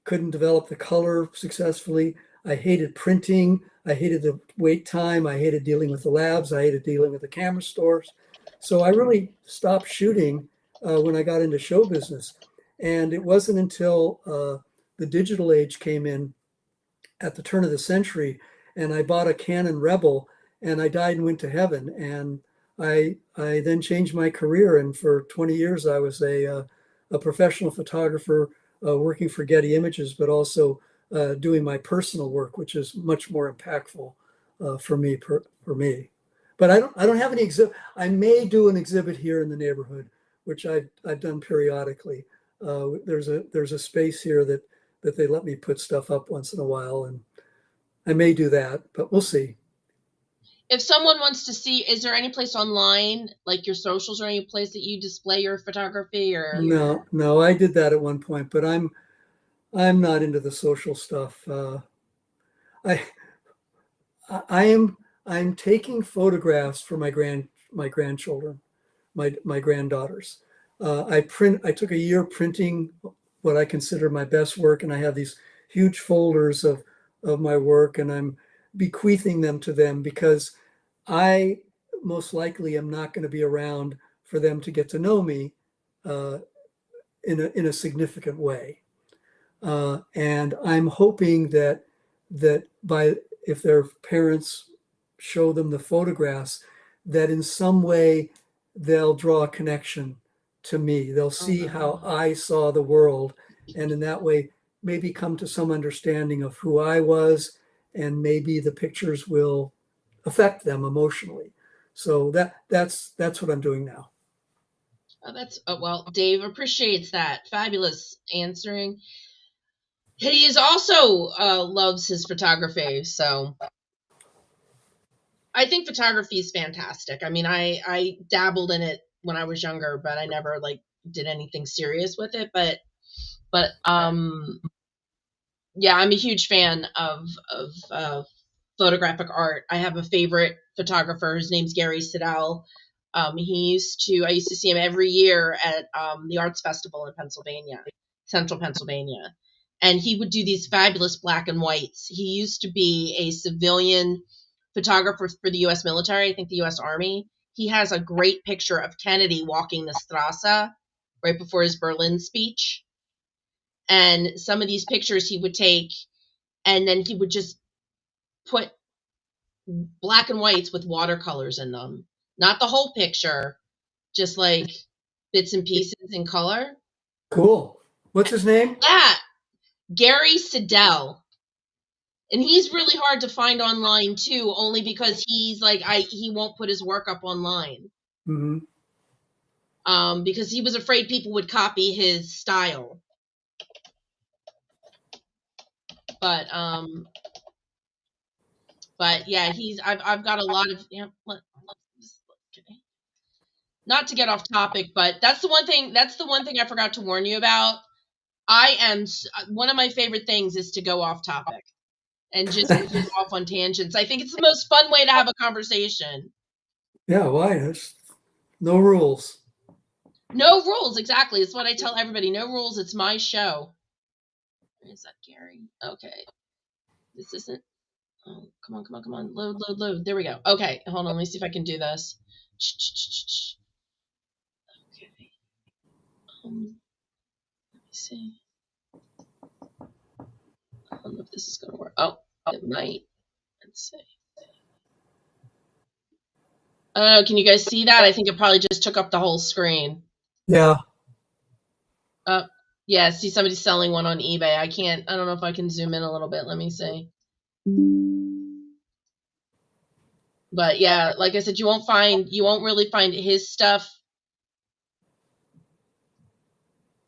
Speaker 2: couldn't develop the color successfully. I hated printing. I hated the wait time. I hated dealing with the labs. I hated dealing with the camera stores. So I really stopped shooting when I got into show business. And it wasn't until the digital age came in at the turn of the century, and I bought a Canon Rebel, and I died and went to heaven. And I then changed my career, and for 20 years I was a professional photographer working for Getty Images, but also doing my personal work, which is much more impactful for me. But I don't have any exhibit. I may do an exhibit here in the neighborhood, which I've done periodically. There's a space here that they let me put stuff up once in a while, and I may do that, but we'll see.
Speaker 1: If someone wants to see, is there any place online, like your socials, or any place that you display your photography? Or
Speaker 2: No, I did that at one point, but I'm not into the social stuff. I I'm taking photographs for my grandchildren, my granddaughters. I took a year printing what I consider my best work, and I have these huge folders of my work, and I'm bequeathing them to them because I most likely am not going to be around for them to get to know me uh, in a significant way. And I'm hoping that by if their parents show them the photographs, that in some way they'll draw a connection to me. They'll see how I saw the world, and in that way maybe come to some understanding of who I was, and maybe the pictures will affect them emotionally. So that's what I'm doing now.
Speaker 1: Well, Dave appreciates that. Fabulous answering. He is also loves his photography, so I think photography is fantastic. I mean, I dabbled in it when I was younger, but I never like did anything serious with it. But yeah, I'm a huge fan of photographic art. I have a favorite photographer. His name's Gary Siddell. I used to see him every year at the Arts Festival in Pennsylvania, central Pennsylvania. And he would do these fabulous black and whites. He used to be a civilian photographer for the U.S. military, I think the U.S. Army. He has a great picture of Kennedy walking the Strasse right before his Berlin speech. And some of these pictures he would take, and then he would just put black and whites with watercolors in them. Not the whole picture, just like bits and pieces in color.
Speaker 2: Cool. What's his name?
Speaker 1: Yeah, Gary Siddell. And he's really hard to find online too, only because he's like he won't put his work up online.
Speaker 2: Mm-hmm.
Speaker 1: Because he was afraid people would copy his style. But yeah, I've got a lot of not to get off topic, but that's the one thing I forgot to warn you about. One of my favorite things is to go off topic and just go off on tangents. I think it's the most fun way to have a conversation.
Speaker 2: Yeah, why? There's no rules.
Speaker 1: No rules, exactly. It's what I tell everybody. No rules. It's my show. Is that Gary? Okay. This isn't. Oh, come on. Load. There we go. Okay, hold on. Let me see if I can do this. Okay. Let me see. I don't know if this is going to work. Oh, it might. Let's see. I don't know. Can you guys see that? I think it probably just took up the whole screen.
Speaker 2: Yeah.
Speaker 1: Yeah, see somebody's selling one on eBay. I don't know if I can zoom in a little bit. Let me see. But yeah, like I said, you won't really find his stuff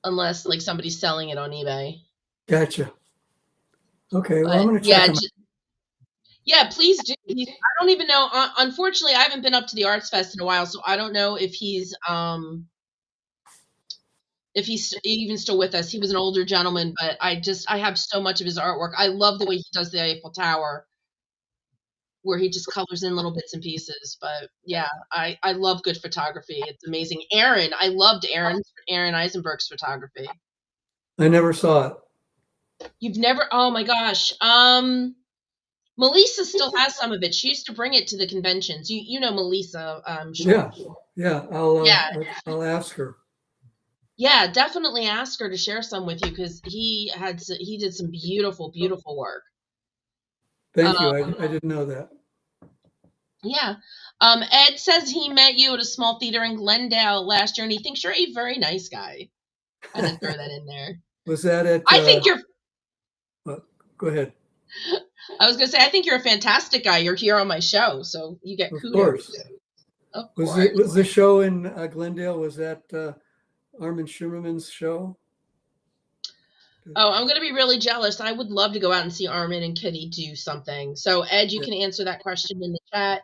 Speaker 1: unless like somebody's selling it on eBay.
Speaker 2: Gotcha. Okay, well,
Speaker 1: But
Speaker 2: I'm going to check him out.
Speaker 1: Yeah, please do. I don't even know. Unfortunately, I haven't been up to the Arts Fest in a while, so I don't know if he's even still with us. He was an older gentleman, but I have so much of his artwork. I love the way he does the Eiffel Tower, where he just colors in little bits and pieces. But yeah, I love good photography. It's amazing. I loved Aaron Eisenberg's photography.
Speaker 2: I never saw it.
Speaker 1: You've never? Oh my gosh. Melissa still has some of it. She used to bring it to the conventions. You know Melissa, sure.
Speaker 2: Yeah. I'll ask her.
Speaker 1: Yeah, definitely ask her to share some with you because he did some beautiful work.
Speaker 2: Thank you. I didn't know that.
Speaker 1: Yeah. Ed says he met you at a small theater in Glendale last year, and he thinks you're a very nice guy. I had to throw that in there.
Speaker 2: Was that at?
Speaker 1: I think you're.
Speaker 2: Go ahead.
Speaker 1: I was gonna say I think you're a fantastic guy. You're here on my show, so you get kudos.
Speaker 2: Of course. Was the show in Glendale? Was that Armin Schumerman's show?
Speaker 1: Oh, I'm gonna be really jealous. I would love to go out and see Armin and Kitty do something. So Ed, you can answer that question in the chat.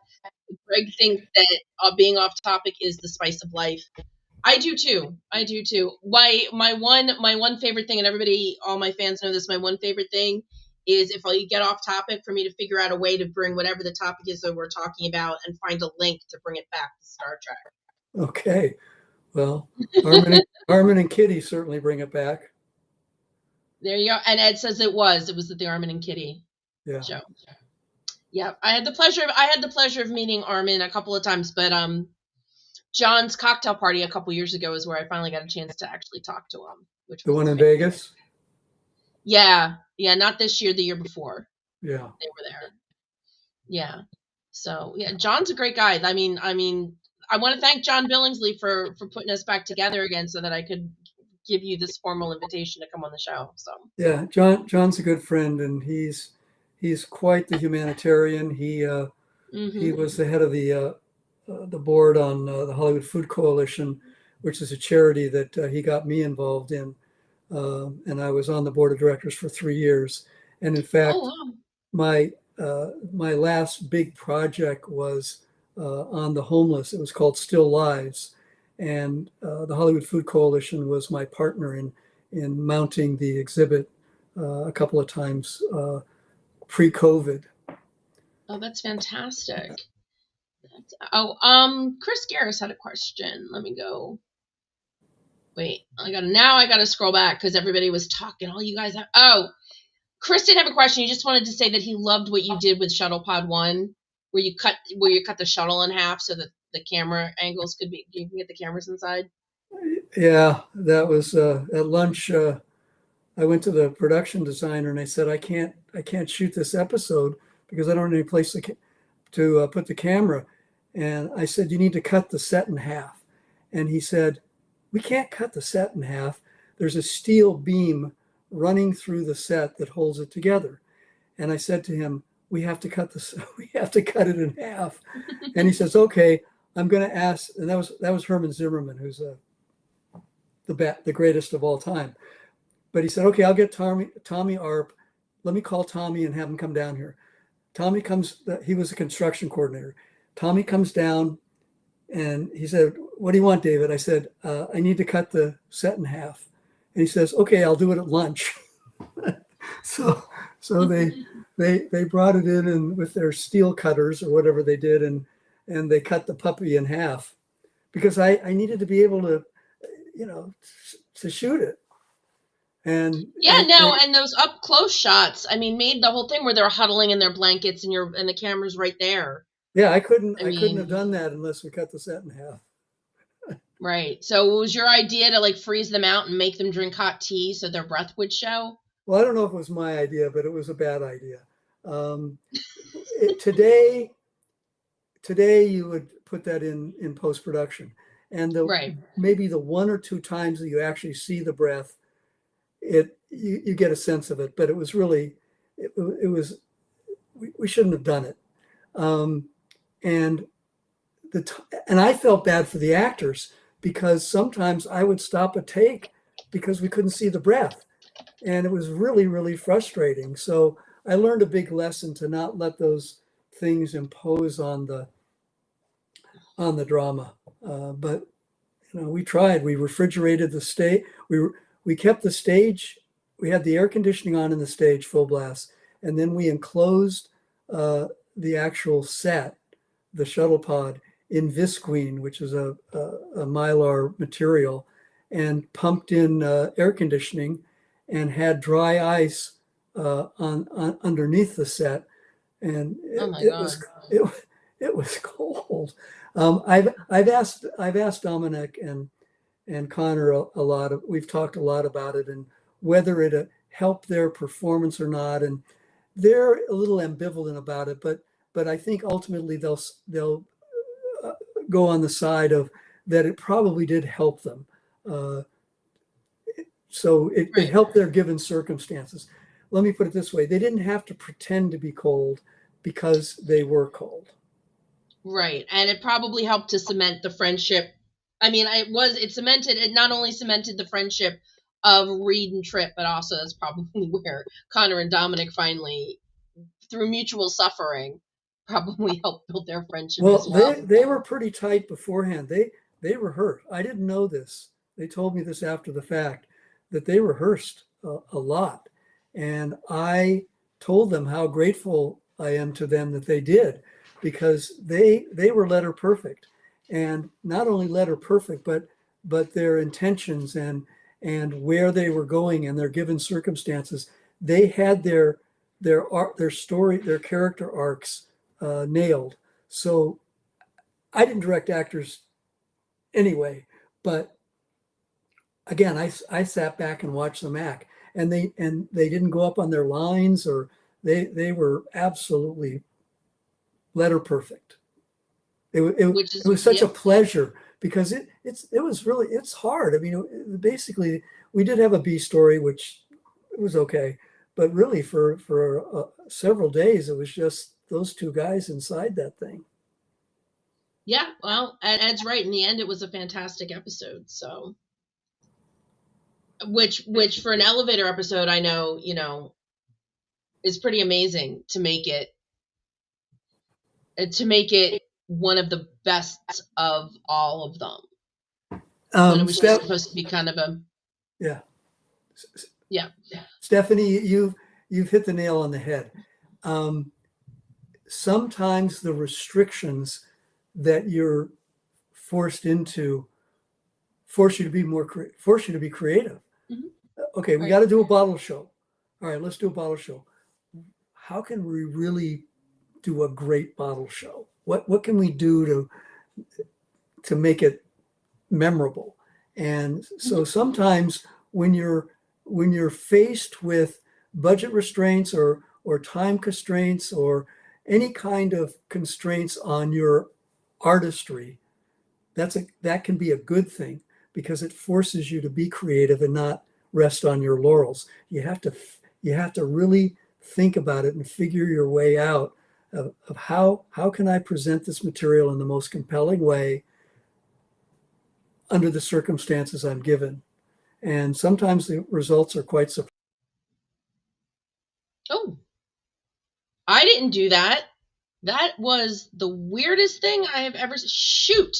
Speaker 1: Greg thinks that being off topic is the spice of life. I do too. My one favorite thing, and everybody, all my fans know this. My one favorite thing is if I get off topic, for me to figure out a way to bring whatever the topic is that we're talking about and find a link to bring it back to Star Trek.
Speaker 2: Okay. Well, Armin and Kitty certainly bring it back.
Speaker 1: There you go. And Ed says it was at the Armin and Kitty show. Yeah, I had the pleasure of meeting Armin a couple of times, but John's cocktail party a couple years ago is where I finally got a chance to actually talk to him.
Speaker 2: The one in Vegas?
Speaker 1: Yeah, not this year, the year before.
Speaker 2: Yeah.
Speaker 1: They were there. Yeah. So yeah, John's a great guy. I want to thank John Billingsley for putting us back together again, so that I could give you this formal invitation to come on the show. So
Speaker 2: Yeah, John's a good friend, and he's quite the humanitarian. He
Speaker 1: hmm
Speaker 2: was the head of the board on the Hollywood Food Coalition, which is a charity that he got me involved in, and I was on the board of directors for 3 years. And in
Speaker 1: oh
Speaker 2: fact,
Speaker 1: wow.
Speaker 2: my last big project was on the homeless. It was called Still Lives, and the Hollywood Food Coalition was my partner in mounting the exhibit a couple of times pre-COVID.
Speaker 1: Oh, that's fantastic. Chris Garris had a question. Let me go. Wait, I gotta scroll back because everybody was talking. All you guys have. Oh, Chris did have a question. He just wanted to say that he loved what you did with Shuttle Pod One, where you cut the shuttle in half so that the camera angles could be, you can get the cameras inside.
Speaker 2: Yeah, that was at lunch. I went to the production designer and I said, I can't shoot this episode because I don't have any place to put the camera. And I said, you need to cut the set in half. And he said, we can't cut the set in half. There's a steel beam running through the set that holds it together. And I said to him, we have to cut this. We have to cut it in half. And he says, okay, I'm going to ask. And that was Herman Zimmerman, who's the greatest of all time. But he said, okay, I'll get Tommy Arp. Let me call Tommy and have him come down here. Tommy comes, he was a construction coordinator. Tommy comes down and he said, what do you want, David? I said, I need to cut the set in half. And he says, okay, I'll do it at lunch. so they brought it in and with their steel cutters or whatever they did, and they cut the puppy in half because I needed to be able to, to shoot it. And
Speaker 1: Yeah, no, and those up close shots, made the whole thing where they're huddling in their blankets and the camera's right there.
Speaker 2: Yeah, I couldn't have done that unless we cut the set in half.
Speaker 1: Right. So it was your idea to like freeze them out and make them drink hot tea so their breath would show?
Speaker 2: Well, I don't know if it was my idea, but it was a bad idea. Today you would put that in post-production, and
Speaker 1: Right.
Speaker 2: maybe the one or two times that you actually see the breath, you get a sense of it. But it was really, we shouldn't have done it. And I felt bad for the actors because sometimes I would stop a take because we couldn't see the breath, and it was really, really frustrating. So I learned a big lesson to not let those things impose on the drama. But we tried. We refrigerated the stage. We kept the stage. We had the air conditioning on in the stage full blast, and then we enclosed the actual set, the shuttle pod, in visqueen, which is a mylar material, and pumped in air conditioning, and had dry ice on underneath the set, and
Speaker 1: Oh my God.
Speaker 2: it was cold. I've asked Dominic and Connor a lot. We've talked a lot about it and whether it helped their performance or not, and they're a little ambivalent about it. But I think ultimately they'll go on the side of that it probably did help them. So it
Speaker 1: Right.
Speaker 2: helped their given circumstances. Let me put it this way: they didn't have to pretend to be cold because they were cold.
Speaker 1: Right. And it probably helped to cement the friendship. It not only cemented the friendship of Reed and Tripp, but also that's probably where Connor and Dominic finally, through mutual suffering, probably helped build their friendship as well.
Speaker 2: They were pretty tight beforehand. They rehearsed. I didn't know this. They told me this after the fact, that they rehearsed a lot. And I told them how grateful I am to them that they did, because they were letter perfect. And not only letter perfect, but their intentions and where they were going and their given circumstances, they had their story, their character arcs nailed. So I didn't direct actors anyway, but again, I sat back and watched them act, and they didn't go up on their lines, or they were absolutely letter perfect.
Speaker 1: Which
Speaker 2: It
Speaker 1: is,
Speaker 2: was such a pleasure because it's hard. I mean, basically, we did have a B story, which it was okay, but really for several days, it was just those two guys inside that thing.
Speaker 1: yeah, well, Ed's right. In the end, it was a fantastic episode. So, which for an elevator episode, I know, is pretty amazing to make it one of the best of all of them. When it was just supposed to be kind of a
Speaker 2: yeah.
Speaker 1: Yeah.
Speaker 2: Stephanie, you've hit the nail on the head. Sometimes the restrictions that you're forced into force you to be creative.
Speaker 1: Mhm.
Speaker 2: Okay, we got to do a bottle show. All right, let's do a bottle show. How can we really do a great bottle show? What can we do to make it memorable? And so sometimes when you're faced with budget restraints or time constraints or any kind of constraints on your artistry, that can be a good thing because it forces you to be creative and not rest on your laurels. You have to really think about it and figure your way out of how can I present this material in the most compelling way under the circumstances I'm given. And sometimes the results are quite surprising.
Speaker 1: Oh, I didn't do that. That was the weirdest thing I have ever. Shoot.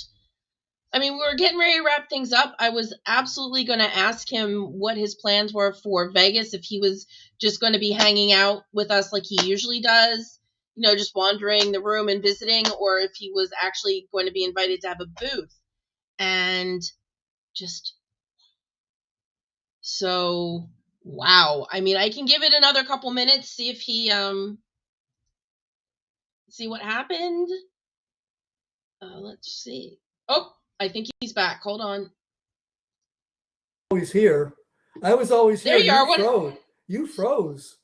Speaker 1: I mean, we were getting ready to wrap things up. I was absolutely going to ask him what his plans were for Vegas, if he was just going to be hanging out with us like he usually does, just wandering the room and visiting, or if he was actually going to be invited to have a booth. And just so, wow. I mean, I can give it another couple minutes, see if he, see what happened. Let's see. Oh, I think he's back. Hold on.
Speaker 2: Always here. I was always here.
Speaker 1: There you are.
Speaker 2: Froze. You froze.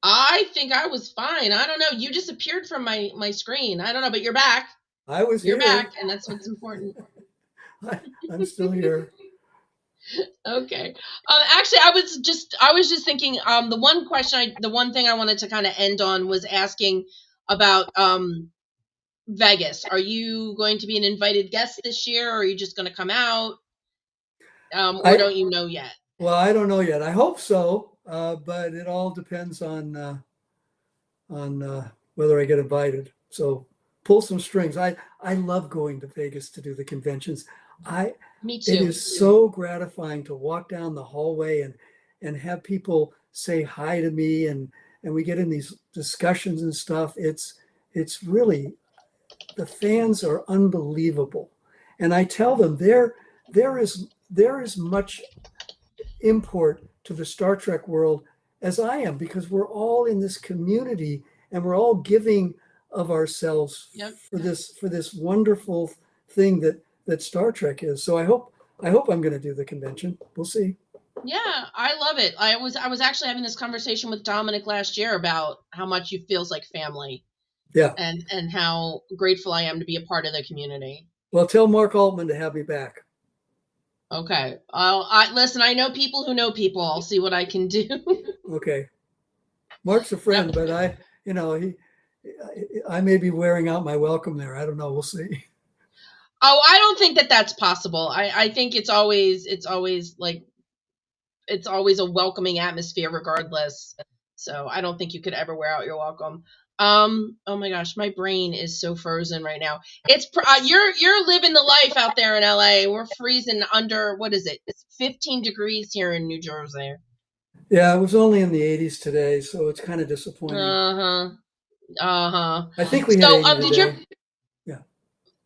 Speaker 1: I think I was fine. I don't know. You disappeared from my screen. I don't know, but you're back.
Speaker 2: I was
Speaker 1: You're
Speaker 2: here.
Speaker 1: back, and that's what's important.
Speaker 2: I'm still here.
Speaker 1: Okay. Actually, I was just thinking. The one thing I wanted to kind of end on was asking about Vegas. Are you going to be an invited guest this year, or are you just going to come out? Or don't you know yet?
Speaker 2: Well, I don't know yet. I hope so, but it all depends on whether I get invited. So pull some strings. I love going to Vegas to do the conventions.
Speaker 1: Me too.
Speaker 2: It is so gratifying to walk down the hallway and have people say hi to me and we get in these discussions and stuff. It's really, the fans are unbelievable. And I tell them there is much import to the Star Trek world as I am, because we're all in this community and we're all giving of ourselves for this wonderful thing that Star Trek is. So I hope I'm going to do the convention. We'll see.
Speaker 1: Yeah, I love it. I was actually having this conversation with Dominic last year about how much it feels like family.
Speaker 2: Yeah.
Speaker 1: And how grateful I am to be a part of the community.
Speaker 2: Well, tell Mark Altman to have me back.
Speaker 1: Okay. Listen, I know people who know people. I'll see what I can do.
Speaker 2: Okay. Mark's a friend, but I may be wearing out my welcome there. I don't know. We'll see.
Speaker 1: Oh, I don't think that that's possible. I think it's always a welcoming atmosphere regardless. So I don't think you could ever wear out your welcome. Oh my gosh, my brain is so frozen right now. It's you're living the life out there in LA. We're freezing under, what is it? It's 15 degrees here in New Jersey.
Speaker 2: Yeah, it was only in the 80s today, so it's kind of disappointing.
Speaker 1: I
Speaker 2: think we had 80 today. Yeah.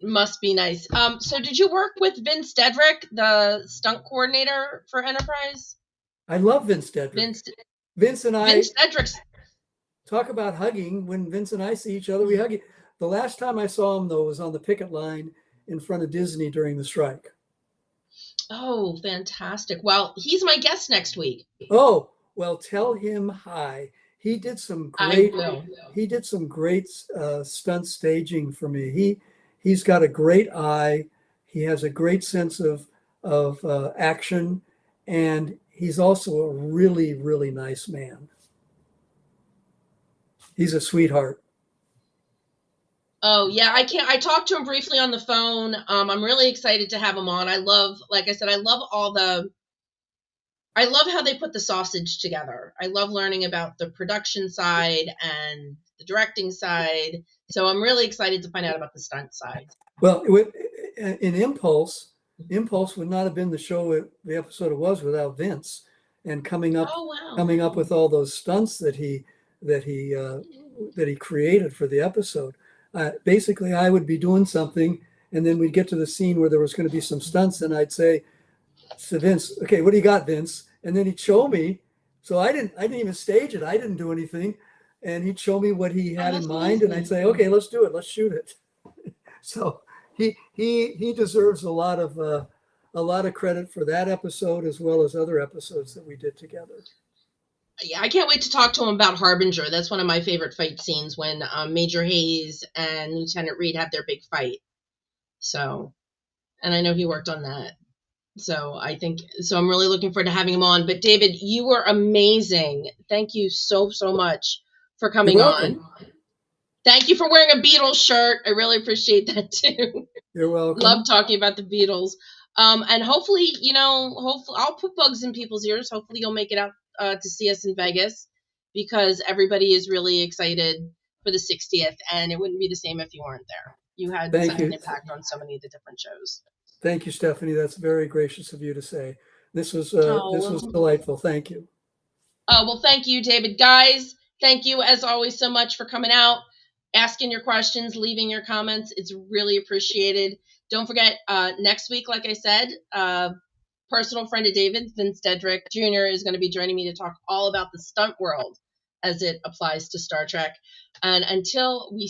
Speaker 1: Must be nice. So did you work with Vince Dedrick, the stunt coordinator for Enterprise?
Speaker 2: I love Vince Dedrick. Vince Dedrick's. Talk about hugging. When Vince and I see each other, we hug. The last time I saw him, though, was on the picket line in front of Disney during the strike.
Speaker 1: Oh, fantastic. Well, he's my guest next week.
Speaker 2: Oh, well, tell him hi. he did some
Speaker 1: I
Speaker 2: great
Speaker 1: will.
Speaker 2: he did some great stunt staging for me. He's got a great eye. He has a great sense of action, and he's also a really really nice man. He's a sweetheart.
Speaker 1: Oh yeah, I can't. I talked to him briefly on the phone. I'm really excited to have him on. I love, like I said, I love all the. I love how they put the sausage together. I love learning about the production side and the directing side. So I'm really excited to find out about the stunt side.
Speaker 2: Well, in Impulse would not have been the show, the episode it was without Vince, and
Speaker 1: Oh wow.
Speaker 2: coming up with all those stunts that he uh, that he created for the episode. Basically, I would be doing something, and then we'd get to the scene where there was going to be some stunts, and I'd say to Vince, "Okay, what do you got, Vince?" And then he'd show me. So I didn't even stage it. I didn't do anything, and he'd show me what he
Speaker 1: Oh,
Speaker 2: had in
Speaker 1: that's
Speaker 2: mind, and I'd
Speaker 1: amazing.
Speaker 2: say, "Okay, let's do it. Let's shoot it." So he deserves a lot of credit for that episode as well as other episodes that we did together.
Speaker 1: Yeah, I can't wait to talk to him about Harbinger. That's one of my favorite fight scenes when Major Hayes and Lieutenant Reed have their big fight. So, and I know he worked on that. So I think so. I'm really looking forward to having him on. But David, you were amazing. Thank you so much for
Speaker 2: You're
Speaker 1: coming
Speaker 2: welcome.
Speaker 1: on. Thank you for wearing a Beatles shirt. I really appreciate that too.
Speaker 2: You're
Speaker 1: Love
Speaker 2: welcome.
Speaker 1: talking about the Beatles. And hopefully, hopefully I'll put bugs in people's ears. Hopefully you'll make it out to see us in Vegas because everybody is really excited for the 60th, and it wouldn't be the same if you weren't there. You had
Speaker 2: Thank
Speaker 1: such an
Speaker 2: you.
Speaker 1: impact on so many of the different shows.
Speaker 2: Thank you, Stephanie. That's very gracious of you to say.
Speaker 1: Oh,
Speaker 2: This was
Speaker 1: well,
Speaker 2: delightful. Thank you.
Speaker 1: well, thank you, David. Guys, thank you as always so much for coming out, asking your questions, leaving your comments. It's really appreciated. Don't forget, next week, like I said, personal friend of David, Vince Dedrick Jr., is going to be joining me to talk all about the stunt world as it applies to Star Trek. And until we